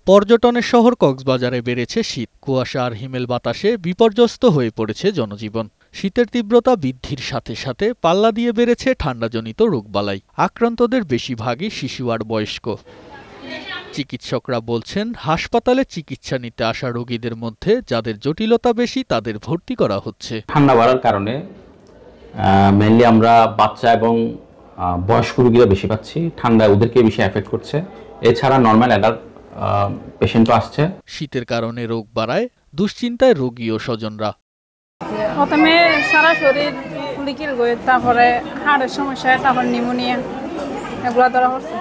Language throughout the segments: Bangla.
পর্যটনের শহর কক্সবাজারে বেড়েছে শীত, কুয়াশা আর হিমেল বাতাসে বিপর্যস্ত হয়ে পড়েছে জনজীবন। শীতের তীব্রতা বৃদ্ধির সাথে সাথে পাল্লা দিয়ে বেড়েছে ঠান্ডাজনিত রোগবালাই। আক্রান্তদের বেশিরভাগই শিশু আর বয়স্ক। চিকিৎসকরা বলছেন, হাসপাতালে চিকিৎসা নিতে আসা রোগীদের মধ্যে যাদের জটিলতা বেশি তাদের ভর্তি করা হচ্ছে। ঠান্ডা বাড়ার কারণে মেইনলি আমরা বাচ্চা এবং বয়স্ক রোগীরা বেশি পাচ্ছি। ঠান্ডা ওদেরকে বেশি এফেক্ট করছে। এছাড়া নর্মাল অ্যাডাল্ট পেশেন্টও আসছে। শীতের কারণে রোগ বাড়ায়, দুশ্চিন্তায় রোগী ও স্বজনরা। প্রথমে সারা শরীর লিকির গয়ে, তারপরে হাড়ের সমস্যা, তারপর নিউমোনিয়া, এগুলো ধরা হচ্ছে।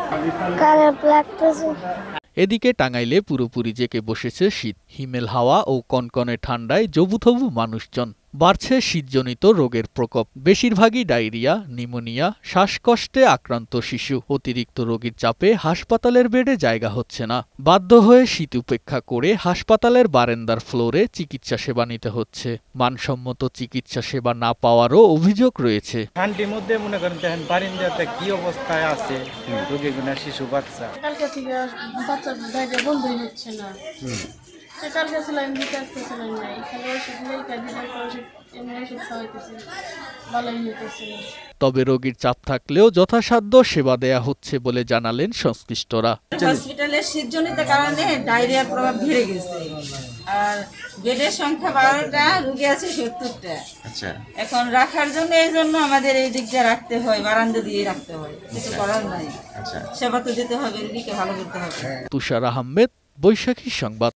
এদিকে টাঙ্গাইলে পুরোপুরি জেঁকে বসেছে শীত। হিমেল হাওয়া ও কনকনে ঠান্ডায় জবুথবু মানুষজন। বাড়ছে শীতজনিত রোগের প্রকোপ। বেশিরভাগই ডায়রিয়া, নিউমোনিয়া, শ্বাসকষ্টে আক্রান্ত শিশু। অতিরিক্ত রোগীর চাপে হাসপাতালের বেডে জায়গা হচ্ছে না। বাধ্য হয়ে শীত উপেক্ষা করে হাসপাতালের বারান্দার ফ্লোরে চিকিৎসা সেবা নিতে হচ্ছে। মানসম্মত চিকিৎসা সেবা না পাওয়ারও অভিযোগ রয়েছে। ঠান্ডির মধ্যে মনে করেন দেখেন বারিন্দাতে কি অবস্থায় আছে রোগীগুলো, শিশু বাচ্চা। কালকে থেকে বাচ্চার জায়গা বন্ধই হচ্ছে না। কালকে স্যালাইন দিতে আসতেছিলেন না, এখানে ওষুধ নেই, এমনি ওষুধ খাওয়াইতেছে, ভালোই হইতেছে। তবে রোগীর চাপ থাকলেও যথাসাধ্য সেবা দেয়া হচ্ছে বলে জানালেন সংশ্লিষ্টরা। হসপিটালের শীতজনিত কারণে ডায়রিয়ার প্রভাব বেড়ে গেছে, আর বেডের সংখ্যা 12টা, রোগী আছে 70টা। আচ্ছা, এখন রাখার জন্য এই জন্য আমাদের এই দিক দিয়ে রাখতে হয়, বারান্দা দিয়ে রাখতে হয়, কিছু করার নাই। সেবা তো দিতে হবে, রোগীকে ভালো করতে হবে। তুষার আহমেদ, বৈশাখী সংবাদ।